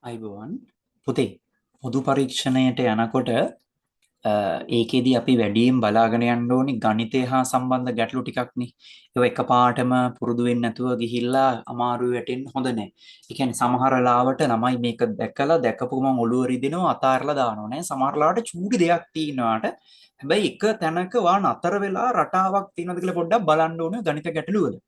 අයිබෝවන් පුතේ පොදු පරීක්ෂණයට යනකොට ඒකෙදි අපි වැඩියෙන් බලාගෙන යන්න ඕනි ගණිතය හා සම්බන්ධ ගැටලු ටිකක්නේ. ඒක එකපාරටම පුරුදු වෙන්නේ නැතුව ගිහිල්ලා අමාරු වැටෙන්න හොඳ නැහැ. ඒ කියන්නේ සමහර ලාවට ළමයි මේක දැකලා දැකපු ගමන් ඔළුව රිදෙනවා අතාරලා දානවා නේ. සමහර ලාවට චූටි දෙයක් තියෙනවාට හැබැයි එක තැනක වා නතර වෙලා රටාවක් තියෙනවද කියලා පොඩ්ඩක් බලන්න ඕනේ ගණිත ගැටලුවල.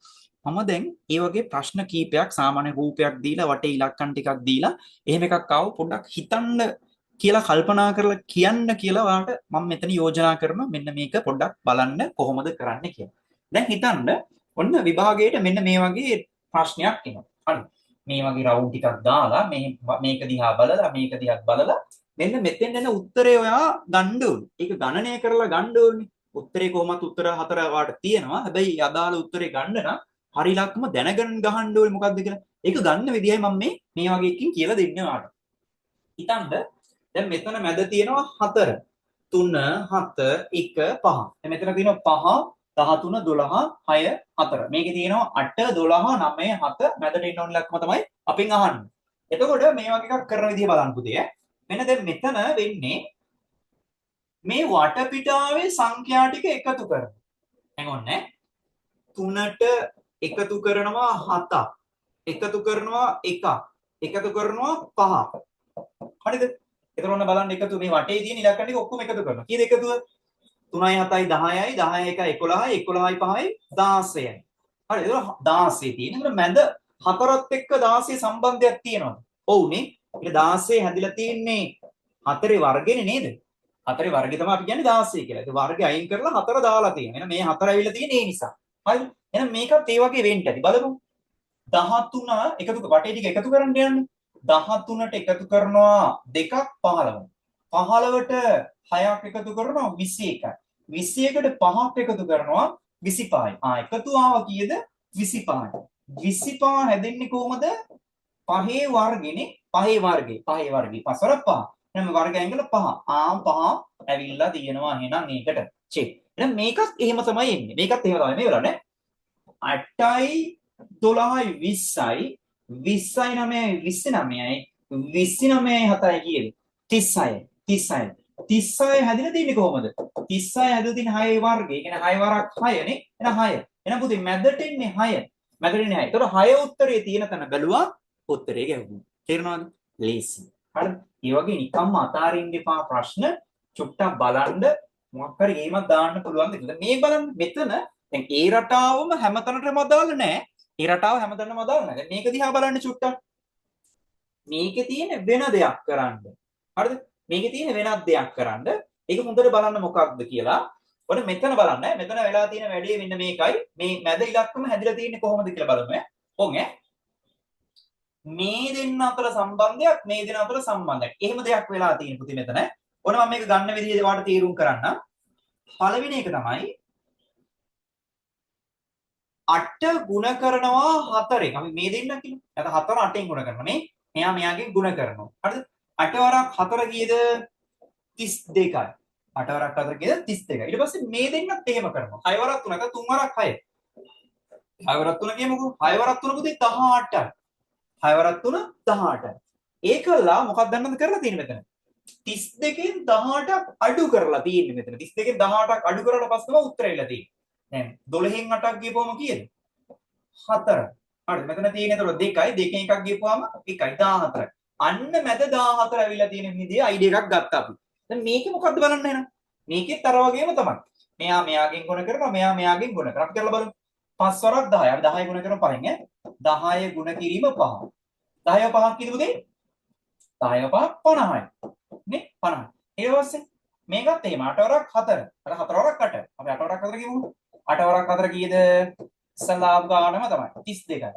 මම දැන් ඒ වගේ ප්‍රශ්න කීපයක් සාමාන්‍ය රූපයක් දීලා වටේ ඉලක්කම් ටිකක් දීලා එහෙම එකක් ආව පොඩ්ඩක් හිතන්න කියලා කල්පනා කරලා කියන්න කියලා ඔයාලට මම මෙතන යෝජනා කරනවා මෙන්න මේක පොඩ්ඩක් බලන්න කොහොමද කරන්න කියලා. දැන් හිතන්න ඔන්න විභාගයට මෙන්න මේ වගේ ප්‍රශ්නයක් එනවා. හරි. මේ වගේ රවුන්ඩ් ටිකක් දාලා මේක දිහා බලලා මේක දිහා බලලා මෙන්න මෙතෙන් එන උත්තරේ ඔයා ගන්න ඕනේ. ඒක ගණනය කරලා ගන්න ඕනේ. උත්තරේ කොහොමත් උත්තර හතර වාට තියෙනවා. හැබැයි අදාළ උත්තරේ ගන්න නම් හරි ලක්ම දැනගෙන ගහන්න ඕනේ මොකද්ද කියලා. ඒක ගන්න විදියයි මම මේ වගේ එකකින් කියලා දෙන්නේ ඔයාලට. හිතන්න දැන් මෙතන මැද තියෙනවා 4 3 7 1 5. දැන් මෙතන තියෙනවා 5 13 12 6 4. මේකේ තියෙනවා 8 12 9 7 මැදට ඉන්න ඕන ලක්ම තමයි අපෙන් අහන්නේ. එතකොට මේ වගේ එකක් කරන විදිය බලන්න පුතේ. මෙන්න දැන් මෙතන වෙන්නේ මේ වටපිටාවේ සංඛ්‍යා ටික එකතු කරනවා. දැන් ඔන්නේ 3ට එකතු කරනවා 7ක් එකතු කරනවා 1ක් එකතු කරනවා 5ක් හරිද එතකොට ඔන්න බලන්න එකතු මේ වටේ තියෙන ඉලක්කම් ටික ඔක්කොම එකතු කරනවා කීයද එකතුව 3යි 7යි 10යි 10යි 1යි 11යි 11යි 5යි 16යි හරි එතකොට 16 තියෙන. එතකොට මැද 4ත් එක්ක 16 සම්බන්ධයක් තියෙනවද? ඔව්නේ. ඒක 16 හැදිලා තියෙන්නේ 4 වර්ගෙනේ නේද? 4 වර්ගය තමයි අපි කියන්නේ 16 කියලා. ඒක වර්ගය අයින් කරලා 4 දාලා තියෙනවා. එහෙනම් මේ 4 ඇවිල්ලා තියෙන්නේ ඒ නිසා. හරිද? එහෙනම් මේකත් ඒ වගේ වෙන්න ඇති. බලමු. 13 එකතු වටේ ටික එකතු කරන්න යන්නේ. 13ට එකතු කරනවා 2ක් 15. 15ට 6ක් එකතු කරනවා 21යි. 21ට 5ක් එකතු කරනවා 25යි. එකතු ආව කීයද? 25යි. 25 හැදෙන්නේ කොහමද? 5 වර්ගෙනේ. 5 වර්ගේ. 5 වර්ගේ. 5 වරක් 5. එහෙනම් වර්ගයෙන් කළ 5. 5 ඇවිල්ලා තියෙනවා එහෙනම් ඒකට. චෙක්. එහෙනම් මේකත් එහෙම තමයි එන්නේ. මේකත් එහෙම තමයි. මේ බලන්න. 8යි 12යි 20යි 20යි 9යි 29යි 29යි 7යි කීයද 36යි 36යි 36 හැදිලා තියෙන්නේ කොහොමද 36 හැදලා තියෙන 6 වර්ගය කියන්නේ 6 වරක් 6 නේ එහෙනම් 6 එහෙනම් පුතේ මැදට ඉන්නේ 6 මැදට ඉන්නේ 6 ඒතකොට 6 උත්තරේ තියෙන තැන බැලුවා උත්තරේ ගැහුවා තේරෙනවද ලේසි හරිද මේ වගේ නිකම්ම අතාරින්න එපා ප්‍රශ්න චුට්ටක් බලන්න මොකක් හරි ගේමක් දාන්න පුළුවන් දෙයක් මේ බලන්න මෙතන දැන් ඒ රටාවම හැමතැනටම අදාළ නැහැ. ඒ රටාව හැමතැනම අදාළ නැහැ. දැන් මේක දිහා බලන්න චුට්ටක්. මේකේ තියෙන වෙන දෙයක් කරන්න. හරිද? මේකේ තියෙන වෙනත් දෙයක් කරන්න. ඒක හොඳට බලන්න මොකක්ද කියලා. ඔන්න මෙතන බලන්න. මෙතන වෙලා තියෙන වැඩේ මෙන්න මේකයි. මේ මැද ඉලක්කම හැදිලා තියෙන්නේ කොහොමද කියලා බලමු. ඔව් මේ දෙන්න අතර සම්බන්ධයක් මේ දෙන්න අතර සම්බන්ධයක්. එහෙම දෙයක් වෙලා තියෙන පුතේ මෙතන. ඔන්න මම මේක ගන්න විදිහ වාට තීරුම් කරන්න. පළවෙනි එක තමයි 8 ගුණ කරනවා 4ෙන්. අපි මේ දෙන්න කිව්වා. නැත්නම් 4 8ෙන් ගුණ කරනවා නේ. මෙයා මෙයාගෙන් ගුණ කරනවා. හරිද? 8 වරක් 4 කීයද? 32යි. 8 වරක් 4 කීයද? 32යි. ඊට පස්සේ මේ දෙන්නත් එහෙම කරනවා. 6 වරක් 3 නැත්නම් 3 වරක් 6. 6 වරක් 3 කියමුකෝ. 6 වරක් 3 පුතේ 18යි. 6 වරක් 3 18යි. ඒකලා මොකක්ද දන්නවද කරලා තියෙන්නේ මෙතන? 32කින් 18ක් අඩු කරලා තියෙන්නේ මෙතන. 32කින් 18ක් අඩු කරලා පස්සේ තමයි උත්තරය එලා තියෙන්නේ. දැන් 12න් 8ක් ගියපුවම කීයද? 4. හරි මෙතන තියෙන ඒතර 2යි 2කින් එකක් ගියපුවාම 1යි 14යි. අන්න මැද 14 ඇවිල්ලා තියෙන විදිහේ අයිඩියා එකක් ගත්තා අපි. දැන් මේකේ මොකද්ද බලන්න එහෙනම්? මේකෙත් අර වගේම තමයි. මෙයා මෙයාගෙන් ගුණ කරනවා මෙයා මෙයාගෙන් ගුණ කරනවා. අපි කරලා බලමු. 5 වරක් 10යි. අපි 10 ගුණ කරමු 5න් ඈ. 10 ගුණ කිරීම 5. 10 5ක් කීයද පුතේ? 10 5ක් 50යි. නේ 50. ඊට පස්සේ මේකත් එහෙම 8 වරක් 4. අර 4 වරක් 8. අපි 8 වරක් 4 කියමුකෝ. 8 වරක් 4 කීයද? ඉස්සලාම් ගානම තමයි 32යි.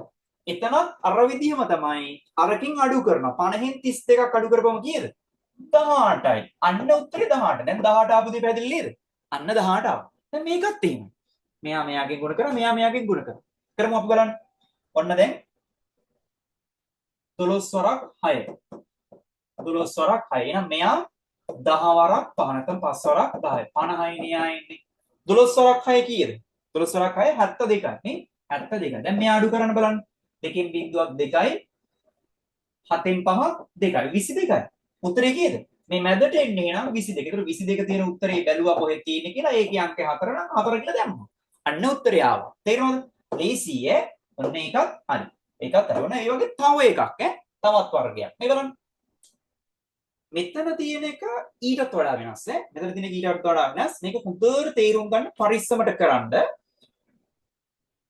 එතනත් අර විදිහම තමයි අරකින් අඩු කරනවා. 50න් 32ක් අඩු කරපුවම කීයද? 18යි. අන්න උත්තරේ 18. දැන් 18 ආපු දේ පැහැදිලි නේද? අන්න 18 ආවා. දැන් මේකත් එහෙමයි. මෙයා මෙයාගෙන් ගුණ කරා මෙයා මෙයාගෙන් ගුණ කරා. කරමු අපි බලන්න. ඔන්න දැන් 12 වරක් 6. 12 වරක් 6. එහෙනම් මෙයා 10 වරක් 5 නැත්නම් 5 වරක් 10යි. 50යි න්යා ඉන්නේ. 12 වරක් 6 කීයද? 12 වරක් 6 72යි නේ 72යි. දැන් මෙයා අඩු කරන්න බලන්න. දෙකෙන් බිංදුවක් 2යි 7න් 5 2යි 22යි. උත්තරේ කීයද? මේ මැදට එන්නේ නම් 22. ඒතර 22 තියෙන උත්තරේ බැලුවා කොහෙද තියෙන්නේ කියලා ඒකේ අංකය 4 නම් 4 කියලා දැම්මා. අන්න උත්තරය ආවා. තේරෙනවද? ලේසි ඈ. ඔන්න ඒකත් හරි. ඒකත් හරි. ඔන්න ඒ වගේ තව එකක් ඈ. තවත් වර්ගයක්. මේ බලන්න. මෙතන තියෙන එක ඊටත් වඩා වෙනස් ඈ. මෙතන තියෙන එක ඊටත් වඩා වෙනස්. මේක හොඳට තේරුම් ගන්න පරිස්සමට කරන්න.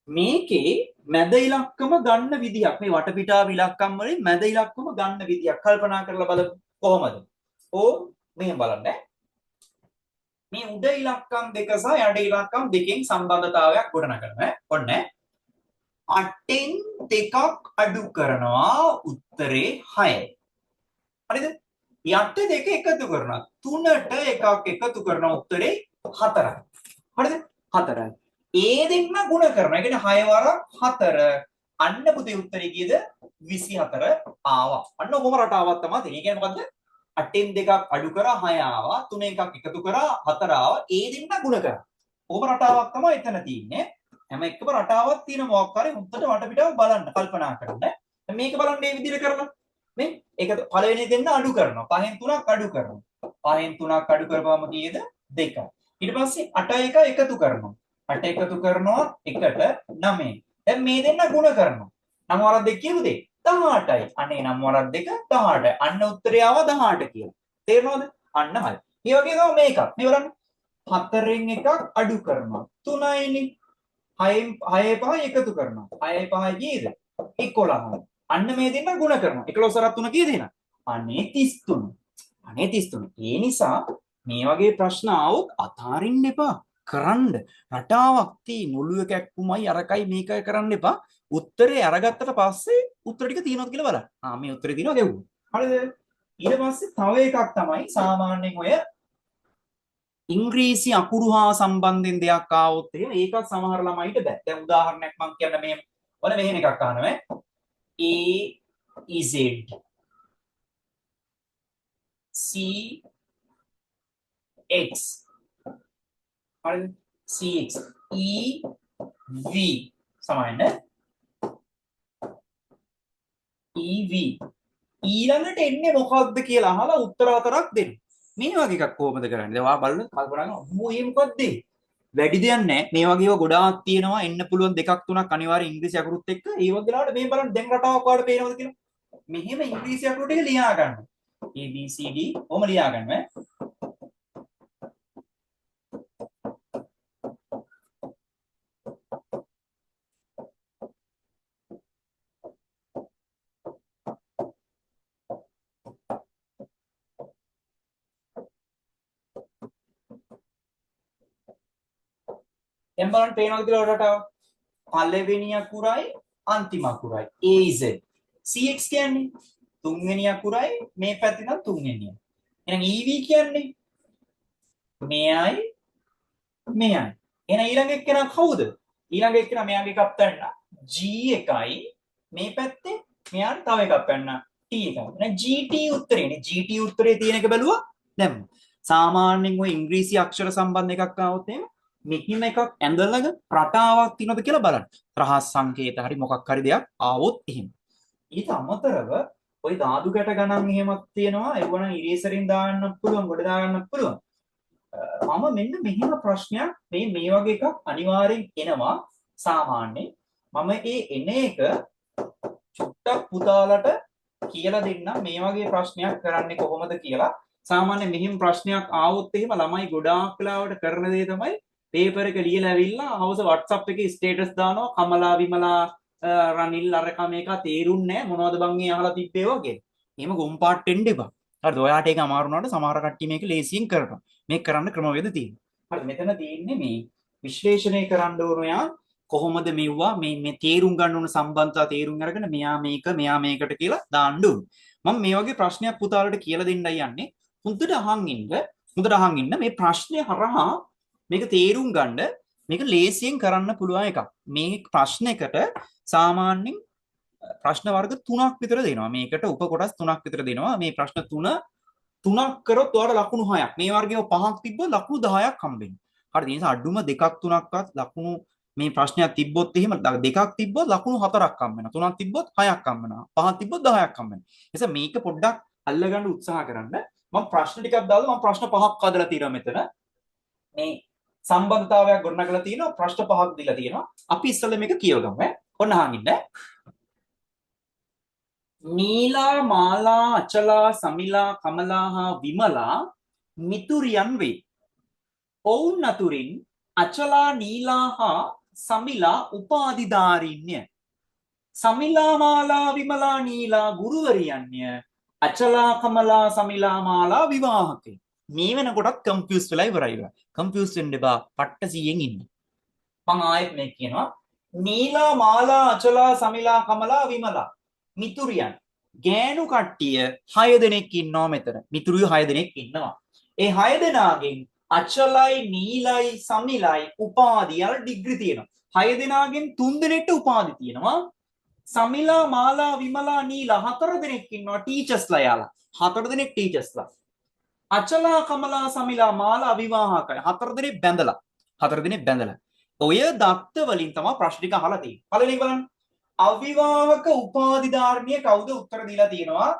මේකේ මැද ඉලක්කම ගන්න විදියක් මේ වටපිටාව ඉලක්කම් වලින් මැද ඉලක්කම ගන්න විදියක් කල්පනා කරලා බලමු කොහොමද? මෙහෙම බලන්න. මේ උඩ ඉලක්කම් දෙක සහ යට ඉලක්කම් දෙකෙන් සම්බන්ධතාවයක් ගොඩනගනවා. ඔන්න 8න් 2ක් අඩු කරනවා උත්තරේ 6යි. හරිද? යට දෙක එකතු කරනවා 3ට එකක් එකතු කරනවා උත්තරේ 4යි. හරිද? 4යි. ඒ දෙන්න ගුණ කරනවා. ඒ කියන්නේ 6 වරක් 4. අන්න පුතේ උත්තරේ කීයද? 24 ආවා. අන්න ඔබම රටාවක් තමයි තියෙන්නේ. ඒ කියන්නේ මොකද්ද? 8න් 2ක් අඩු කරා 6 ආවා. 3 එකක් එකතු කරා 4 ආවා. ඒ දෙන්න ගුණ කරා. ඔබ රටාවක් තමයි එතන තියෙන්නේ. හැම එකම රටාවක් තියෙන මොකක් හරි මුත්තට වටපිටාව බලන්න කල්පනා කරන්න. මේක බලන්න මේ විදිහට කරලා. මේ ඒක පළවෙනි දෙන්න අඩු කරනවා. 5න් 3ක් අඩු කරනවා. 5න් 3ක් අඩු කරපුවම කීයද? 2යි. ඊට පස්සේ 8 1 එකතු කරනවා. 8 එකතු කරනවා 1ට 9. දැන් මේ දෙන්න ගුණ කරනවා. 9 වරක් 2 කියමුද? 18යි. අනේ 9 වරක් 2 18. අන්න උත්තරය ආවා 18 කියලා. තේරෙනවද? අන්න හරි. මේ වගේ තමයි මේකත්. මේ බලන්න. 4න් එකක් අඩු කරනවා. 3යිනේ. 6න් 6 5 එකතු කරනවා. 6 5 කීයද? 11යි. අන්න මේ දෙන්න ගුණ කරනවා. 11 වරක් 3 කීයද එහෙනම්? අනේ 33. අනේ 33. ඒ නිසා මේ වගේ ප්‍රශ්න ආවොත් අතාරින්න එපා. කරන්න රටාවක් තියෙන ඔළුව කැක්කුමයි අරකයි මේකයි කරන්න එපා. උත්තරේ අරගත්තට පස්සේ උත්තර ටික තියෙනවද කියලා බලන්න. මේ උත්තරේ තියෙනවා ගෙවුවා. හරිද? ඊට පස්සේ තව එකක් තමයි සාමාන්‍යයෙන් ඔය ඉංග්‍රීසි අකුරු හා සම්බන්ධයෙන් දෙයක් ආවොත් එහෙම ඒකත් සමහර ළමයිට බෑ. දැන් උදාහරණයක් මම කියන්න මෙහෙම. ඔන්න මෙහෙම එකක් අහනවා. A Z C X හරිද? CX EV සමාන EV ඊළඟට එන්නේ මොකක්ද කියලා අහලා උත්තර හතරක් දෙන්න. මේ වගේ එකක් කොහොමද කරන්නේ? දැන් ඔයා බලන්න කල්පනා කරනවා මේ මොකක්ද? වැඩි දෙයක් නැහැ. මේ වගේ ඒවා ගොඩාක් තියෙනවා. එන්න පුළුවන් දෙකක් තුනක් අනිවාර්යෙන් ඉංග්‍රීසි අකුරුත් එක්ක. ඒ වගේ වෙලාවට මේ බලන්න දැන් රටාවක් වලට පේනවද කියලා. මෙහෙම ඉංග්‍රීසි අකුරු ටික ලියා ගන්න. A B C D ඔහම ලියා ගන්න ඈ. දැන් බලන්න පේනවද කියලා රටාව. පළවෙනි අකුරයි අන්තිම අකුරයි AZ. CX කියන්නේ තුන්වෙනි අකුරයි මේ පැත්තේ නම් තුන්වෙනිය. එහෙනම් EV කියන්නේ මෙයයි මෙයයි. එහෙනම් ඊළඟ එක්කෙනා කවුද? ඊළඟ එක්කෙනා මෙයාගේ එකක් ගන්න G එකයි මේ පැත්තේ මෙයාට තව එකක් ගන්න T එකයි. එහෙනම් GT උත්තරේනේ. GT උත්තරේ තියෙන එක බැලුවා දැන් සාමාන්‍යයෙන් ඔය ඉංග්‍රීසි අක්ෂර සම්බන්ධ එකක් ආවොත් එහෙම මෙහිම එකක් ඇඳලග රටාවක් තියෙනවද කියලා බලන්න. රහස් සංකේත හරි මොකක් හරි දෙයක් ආවොත් එහෙම. ඊට අමතරව ওই ධාතු ගැට ගණන් එහෙමත් තියෙනවා. ඒව නම් ඉරේසරින් දාන්නත් පුළුවන්, ගොඩ දාන්නත් පුළුවන්. මම මෙන්න මෙහෙම ප්‍රශ්නයක් මේ වගේ එකක් අනිවාර්යෙන් එනවා සාමාන්‍යයෙන්. මම ඒ එන එක චුට්ටක් පුතාලට කියලා දෙන්නම් මේ වගේ ප්‍රශ්නයක් කරන්නේ කොහොමද කියලා. සාමාන්‍යයෙන් මෙහෙම ප්‍රශ්නයක් ආවොත් එහෙම ළමයි ගොඩාක් වෙලාවට කරන දේ තමයි පේපර් එක ලියලා ඇවිල්ලා හවස WhatsApp එකේ ස්ටේටස් දානවා කමලා විමලා රනිල් අර කම එක තේරුන්නේ නැහැ මොනවද බං ඒ අහලා තිබ්බේ වගේ. එහෙම ගොම් පාට් වෙන්න එපා. හරිද? ඔයාට ඒක අමාරු වුණාට සමහර කට්ටිය මේක ලේසියෙන් කරනවා. මේක කරන්න ක්‍රමවේද තියෙනවා. හරි මෙතන තියෙන්නේ මේ විශ්ලේෂණය කරන්න ඕන යා කොහොමද මෙව්වා මේ තේරුම් ගන්න ඕන සම්බන්ධතා තේරුම් අරගෙන මෙයා මේක මෙයා මේකට කියලා දාන්න ඕන. මම මේ වගේ ප්‍රශ්නයක් පුතාලට කියලා දෙන්නයි යන්නේ. හොඳට අහන් ඉන්න මේ ප්‍රශ්නේ හරහා මේක තේරුම් ගන්න මේක ලේසියෙන් කරන්න පුළුවන් එකක්. මේ ප්‍රශ්නයකට සාමාන්‍යයෙන් ප්‍රශ්න වර්ග 3ක් විතර දෙනවා. මේකට උපකොටස් 3ක් විතර දෙනවා. මේ ප්‍රශ්න 3ක් කරොත් ඔයාලට ලකුණු 6ක්. මේ වර්ගයේ 5ක් තිබ්බොත් ලකුණු 10ක් හම්බෙන්නේ. හරිද? ඒ නිසා අඩුම 2ක් 3ක්වත් ලකුණු මේ ප්‍රශ්නයක් තිබ්බොත් එහෙම දෙකක් තිබ්බොත් ලකුණු 4ක් හම්බ වෙනවා. තුනක් තිබ්බොත් 6ක් හම්බ වෙනවා. පහක් තිබ්බොත් 10ක් හම්බ වෙනවා. එතකොට මේක පොඩ්ඩක් අල්ලගන්න උත්සාහ කරන්න. මම ප්‍රශ්න ටිකක් දාලා මම ප්‍රශ්න පහක් හදලා තියෙනවා මෙතන. මේ සම්බන්ධතාවයක් ගොඩනගලා තියෙනවා. ප්‍රශ්න පහක් දීලා තියෙනවා. අපි ඉස්සෙල්ලා මේක කියවගමු ඈ. ඔන්න අහන් ඉන්න. නීලා මාලා අචලා සමිලා කමලා හා විමලා මිතුරියන් වේ. ඔවුන් අතුරින් අචලා නීලා හා සමිලා උපාධිධාරින්ය. සමිලා මාලා විමලා නීලා ගුරුවරියන්ය. අචලා කමලා සමිලා මාලා විවාහකය. මේ වෙනකොටත් කන්ෆියුස් වෙලා ඉවරයි. කන්ෆියුස් වෙන්න එපා. පට්ට 100න් ඉන්න. මම ආයෙත් මේ කියනවා. නීලා මාලා අචලා සමිලා කමලා විමලා මිතුරියන් ගෑනු කට්ටිය 6 දෙනෙක් ඉන්නවා මෙතන. මිතුරියෝ 6 දෙනෙක් ඉන්නවා. ඒ 6 දෙනාගෙන් අචලයි නීලයි සමිලයි උපාධි යන ඩිග්‍රී තියෙනවා. 6 දෙනාගෙන් 3 දෙනෙක්ට උපාධි තියෙනවා. සමිලා මාලා විමලා නීලා 4 දෙනෙක් ඉන්නවා ටීචර්ස්ලා යාලා. 4 දෙනෙක් ටීචර්ස්ලා. අචලා කමලා සමිලා මාලා විවාහකයි. 4 දෙනෙක් බැඳලා. 4 දෙනෙක් බැඳලා. ඔය දත්ත වලින් තමයි ප්‍රශ්න ටික අහලා තියෙන්නේ. පළවෙනි බලන්න. අවිවාහක උපාධිධාරණිය කවුද උත්තර දීලා තියෙනවා.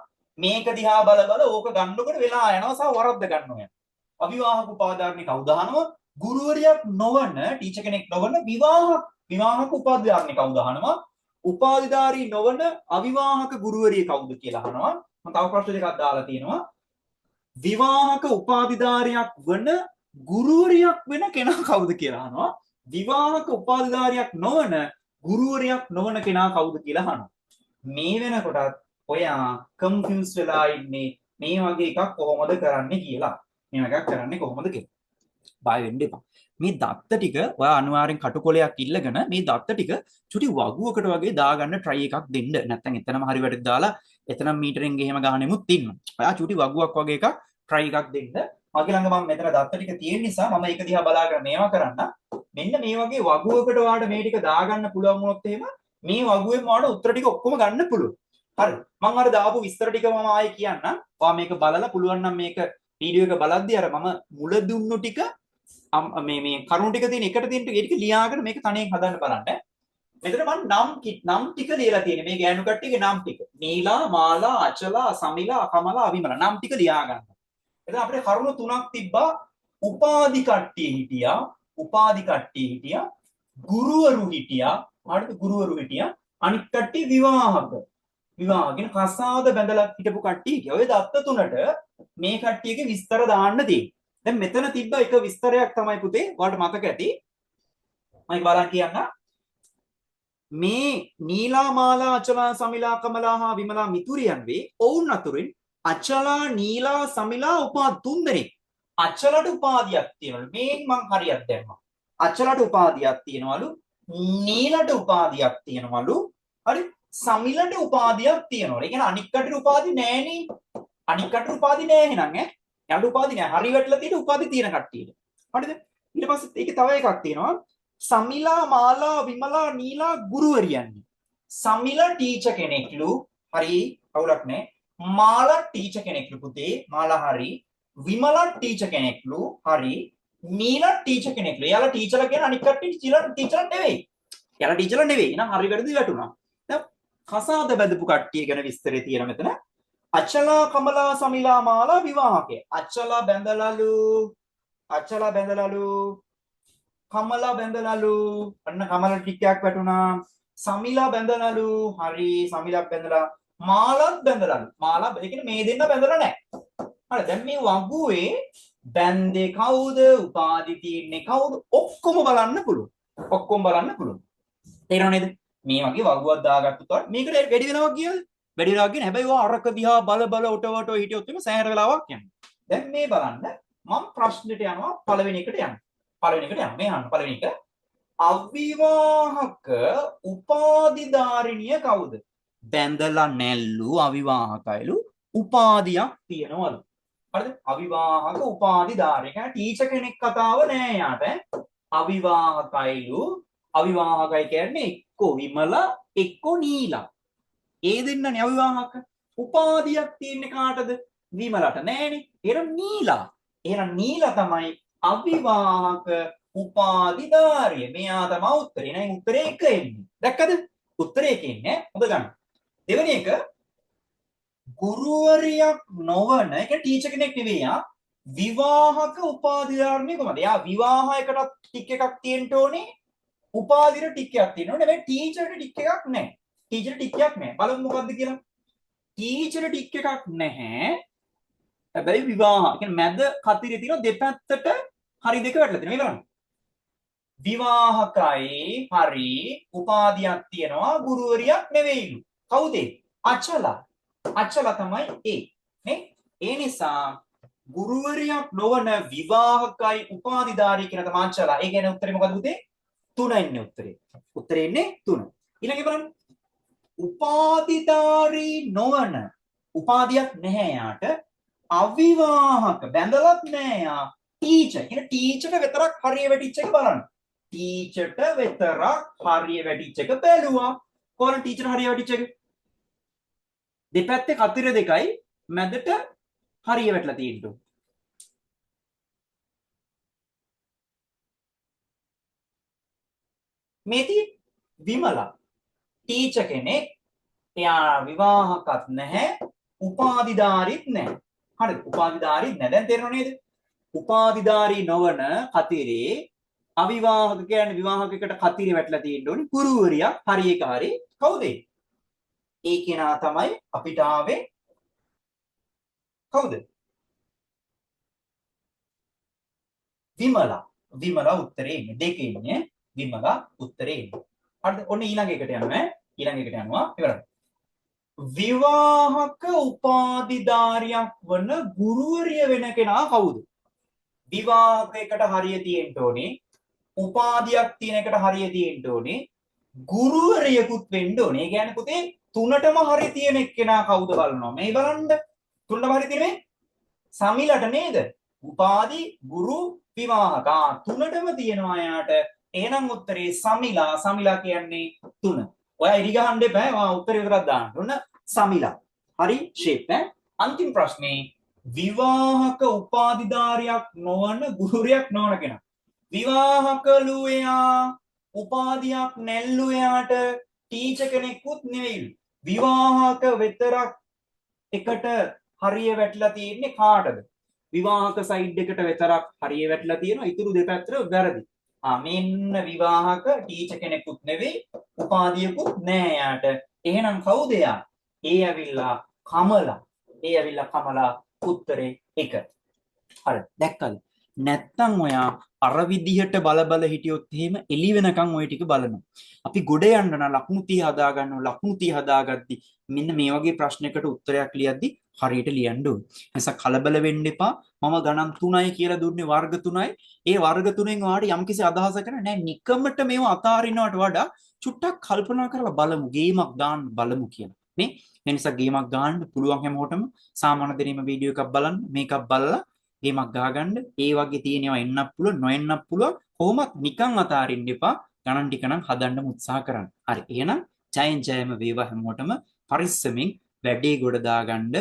මේක දිහා බල බල ඕක ගන්නකොට වෙලා යනවා සහ වරද්ද ගන්නවා. අවිවාහක උපාධිධාරණිය කවුද අහනවා. ගුරුවරියක් නොවන ටීචර් කෙනෙක් නොවන විවාහක උපාධිධාරණිය කවුද අහනවා. උපාධිධාරී නොවන අවිවාහක ගුරුවරිය කවුද කියලා අහනවා. මම තව ප්‍රශ්න දෙකක් දාලා තියෙනවා. විවාහක උපාධිධාරියක් වන ගුරුවරියක් වෙන කෙනා කවුද කියලා අහනවා. විවාහක උපාධිධාරියක් නොවන ගුරුවරයෙක් නොවන කෙනා කවුද කියලා අහනවා. මේ වෙනකොටත් ඔයා කන්ෆියුස් වෙලා ඉන්නේ මේ වගේ එකක් කොහොමද කරන්නේ කියලා. මේ වගේ එකක් කරන්නේ කොහොමද කියලා. බය වෙන්න එපා. මේ දත්ත ටික ඔයා අනිවාර්යෙන් කටුකොලයක් ඉල්ලගෙන මේ දත්ත ටික චුටි වගුවකට වගේ දාගන්න try එකක් දෙන්න. නැත්නම් එතනම හරි වැඩ දාලා එතනම මීටරෙන් ගෙහෙම ගහනෙමුත් ඉන්නවා. ඔයා චුටි වගුවක් වගේ එකක් try එකක් දෙන්න. මගේ ළඟ මම මෙතන දත්ත ටික තියෙන නිසා මම ඒක දිහා බලාගෙන මේවා කරන්න. මෙන්න මේ වගේ වගුවකට වාට මේ ටික දාගන්න පුළුවන් වුණොත් එහෙම මේ වගුවෙන් වාට උත්තර ටික ඔක්කොම ගන්න පුළුවන්. හරිද? මම අර දාපු විස්තර ටික මම ආයේ කියන්නම්. ඔයා මේක බලලා පුළුවන් නම් මේක වීඩියෝ එක බලද්දී අර මම මුල දුන්නු ටික මේ කරුණු ටික තියෙන එකට තියෙන ටික ලියාගෙන මේක තනියෙන් හදන්න බලන්න. මෙතන මම නම් ටික ලියලා තියෙන්නේ මේ ගෑනු කට්ටියගේ නම් ටික. නීලා, මාලා, අචලා, සමිලා, කමලා, අවිමලා නම් ටික ලියා ගන්න. එතන අපිට කරුණු තුනක් තිබ්බා. උපාධි කට්ටිය හිටියා. උපාධි කට්ටිය හිටියා. ගුරුවරු හිටියා. හරිද? ගුරුවරු හිටියා. අනිත් කට්ටිය විවාහක. විවාහකින් කසාද බැඳලා හිටපු කට්ටිය හිටියා. ඔය දත්ත තුනට මේ කට්ටියගේ විස්තර දාන්න තියෙන්නේ. දැන් මෙතන තිබ්බ එක විස්තරයක් තමයි පුතේ ඔයාලට මතක ඇති. මම බලන්න කියන්න. මේ නීලා මාලා අචලා සමිලා කමලා හා විමලා මිතුරියන් වේ. ඔවුන් අතුරින් අචලා නීලා සමිලා උපාධි 3 දෙනෙක්. අචලට උපාධියක් තියෙනවලු. මේන් මං හරියට දැම්මා. අචලට උපාධියක් තියෙනවලු. නීලට උපාධියක් තියෙනවලු. හරි? සමිලට උපාධියක් තියෙනවලු. ඒ කියන්නේ අනික් කටට උපාධි නැහැ නේ. අනික් කටට උපාධි නැහැ එහෙනම් ඈ. යාළුව උපාධි නැහැ. හරි වැටලා තියෙන උපාධි තියෙන කට්ටියට. හරිද? ඊට පස්සේ ඒකේ තව එකක් තියෙනවා. සමිලා මාලා විමලා නීලා ගුරුවරියන්. සමිලා ටීචර් කෙනෙක්ලු. හරි අවුලක් නැහැ. මාලා ටීචර් කෙනෙක්ලු පුතේ. මාලා හරි. විමලා ටීචර් කෙනෙක්ලු. හරි. නීලා ටීචර් කෙනෙක්ලු. එයාලා ටීචර්ලා කියන අනික් කට්ටිය ටීචර්ලා නෙවෙයි. එයාලා ටීචර්ලා නෙවෙයි. එහෙනම් හරි වැරදි වැටුණා. දැන් කසාද බැඳපු කට්ටිය ගැන විස්තරේ තියෙන මෙතන. අචලා කමලා සමිලා මාලා විවාහකය. අචලා බැඳලලු. අචලා බැඳලලු. කමලා බැඳලලු. අන්න කමලා ටිකක් වැටුණා. සමිලා බැඳලලු. හරි සමිලා බැඳලා. මාලාත් බැඳලලු. මාලා ඒ කියන්නේ මේ දෙන්න බැඳලා නැහැ. හරි දැන් මේ වගුවේ බැන්දේ කවුද? උපාධි තියෙන්නේ කවුද? ඔක්කොම බලන්න පුළුවන්. ඔක්කොම බලන්න පුළුවන්. තේරෙනව නේද? මේ වගේ වගුවක් දාගත්තොත් මේකට වැඩි වෙනවා කියලාද? වැඩි වෙනවා කියන්නේ හැබැයි ඔය අරක දිහා බල බල ඔටවට හිටියොත් එimhe සෑහෙන වෙලාවක් යනවා. දැන් මේ බලන්න මම ප්‍රශ්නෙට යනවා පළවෙනි එකට යන්න. පළවෙනි එකට යන්න. මේ අහන්න පළවෙනි එක. අවිවාහක උපාධිධාරිනිය කවුද? බැඳලා නැල්ලු අවිවාහකයිලු උපාධියක් තියනවලු. හරිද? අවිවාහක උපාධිධාරිය. කියන්නේ ටීචර් කෙනෙක් කතාව නෑ යාට. අවිවාහකයිලු. අවිවාහකයි කියන්නේ එක්ක විමලා එක්ක නීලා. ඒ දෙන්නනේ අවිවාහක. උපාධියක් තියෙන්නේ කාටද? විමලට නෑනේ. එහෙනම් නීලා. එහෙනම් නීලා තමයි අවිවාහක උපාධිධාරිය. මෙයා තමයි උත්තරේ. නෑ උත්තරේ 1 එන්නේ. දැක්කද? උත්තරේ 1 එන්නේ. හොඳ ගන්න. දෙවෙනි එක ගුරුවරියක් නොවන එක ටීචර් කෙනෙක් නෙවෙයි ආ විවාහක උපාධිධාරණය කොහමද? යා විවාහයකටත් ටික එකක් තියෙන්න ඕනේ. උපාධියට ටික එකක් තියෙන්න ඕනේ. හැබැයි ටීචර්ට ටික එකක් නැහැ. ටීචර් ටික එකක් නැහැ. බලමු මොකද්ද කියලා. ටීචර් ටික එකක් නැහැ. හැබැයි විවාහ කියන්නේ මැද කතිරේ තියෙන දෙපැත්තට හරි දෙක වැටලා තියෙනවා. මේ බලන්න. විවාහකයි හරි උපාධියක් තියෙනවා ගුරුවරියක් නෙවෙයිලු. කවුද? අචලා. අචලා තමයි ඒ. නේ? ඒ නිසා ගුරුවරියක් නොවන විවාහකයි උපාධිධාරී කියන තමයි අචලා. ඒ කියන්නේ උත්තරේ මොකද පුතේ? 3 ඉන්නේ උත්තරේ. උත්තරේ ඉන්නේ 3. ඊළඟට බලන්න. උපාධිධාරී නොවන උපාධියක් නැහැ යාට. අවිවාහක බැඳලත් නෑ යා. ටීචර්. කියන ටීචර්ට විතරක් හරිය වැටිච්ච එක බලන්න. ටීචර්ට විතරක් හරිය වැටිච්ච එක බැලුවා. කොහොමද ටීචර් හරිය වැටිච්ච එක? දෙපැත්තේ කතිර දෙකයි මැදට හරිය වැටලා තියෙන්න. මේටි විමලා ටීචර් කෙනෙක් එයා විවාහකත් නැහැ උපාධිධාරීත් නැහැ. හරිද? උපාධිධාරීත් නැහැ. දැන් තේරෙනව නේද? උපාධිධාරී නොවන කතිරේ අවිවාහක කියන්නේ විවාහකයකට කතිරේ වැටලා තියෙන්න ඕනි ගුරුවරියක් හරි එක හරි කවුද? ඒ කෙනා තමයි අපිට ආවේ කවුද? විමලා. විමලා උත්තරේ ඉන්නේ. දෙකේ ඉන්නේ විමලා උත්තරේ ඉන්නේ. හරිද? ඔන්න ඊළඟ එකට යනවා. ඊළඟ එකට යනවා. ඉවරයි. විවාහක උපාධිධාරියක් වන ගුරුවරිය වෙන කෙනා කවුද? විවාහකයකට හරිය තියෙන්න ඕනේ. උපාධියක් තියෙන එකට හරිය තියෙන්න ඕනේ. ගුරුවරියකුත් වෙන්න ඕනේ. ඒ කියන්නේ පුතේ තුනටම හරිය තියෙන එක්කෙනා කවුද බලනවා. මේ බලන්න. තුනටම හරිය තියෙන්නේ සමිලට නේද? උපාධි, ගුරු, විවාහක. තුනටම තියෙනවා යාට. එහෙනම් උත්තරේ සමිලා. සමිලා කියන්නේ 3. ඔයා ඉරි ගහන්න එපා. ඔයා උත්තරේ විතරක් දාන්න. ඔන්න සමිලා. හරි ෂේප් ඈ. අන්තිම ප්‍රශ්නේ විවාහක උපාධිධාරියක් නොවන ගුරුවරයෙක් නොවන කෙනා. විවාහකලු එයා උපාධියක් නැල්ලු එයාට ටීචර් කෙනෙක්වත් නෙවෙයිලු. විවාහක විතරක් එකට හරිය වැටලා තියෙන්නේ කාටද? විවාහක සයිඩ් එකට විතරක් හරිය වැටලා තියෙනවා. ඊටු දෙපැත්තට වැරදි. මෙන්න විවාහක ටීචර් කෙනෙකුත් නෙවෙයි උපාධියකුත් නෑ යාට. එහෙනම් කවුද යා? ඒ ඇවිල්ලා කමලා. ඒ ඇවිල්ලා කමලා උත්තරේ 1. හරි දැක්කද? නැත්තම් ඔයා අර විදිහට බල හිටියොත් එහෙම එළි වෙනකන් ওই ටික බලනවා. අපි ගොඩ යන්න නම් ලකුණු 30 හදා ගන්නවා. ලකුණු 30 හදාගද්දි මෙන්න මේ වගේ ප්‍රශ්නයකට උත්තරයක් ලියද්දි හරියට ලියන්න ඕනේ. එනිසා කලබල වෙන්න එපා. මම ගණන් 3යි කියලා දුන්නේ වර්ග 3යි. ඒ වර්ග 3ෙන් ඔයාලට යම්කිසි අදහසක් නැහැ. නිකමට මේව අතාරිනවට වඩා චුට්ටක් කල්පනා කරලා බලමු. ගේමක් දාන්න බලමු කියලා. නේ? ඒ නිසා ගේමක් ගන්න පුළුවන් හැමෝටම සාමාන්‍ය දිරීම වීඩියෝ එකක් බලන්න. මේකක් බලලා ගේමක් ගහගන්න. ඒ වගේ තියෙනවා එන්නත් පුළුවන්, නොඑන්නත් පුළුවන්. කොහොමත් නිකන් අතාරින්න එපා. ගණන් ටික නම් හදන්න උත්සාහ කරන්න. හරි. එහෙනම් ජයෙන් ජයම වේවා හැමෝටම පරිස්සමින් වැඩේ ගොඩ දාගන්න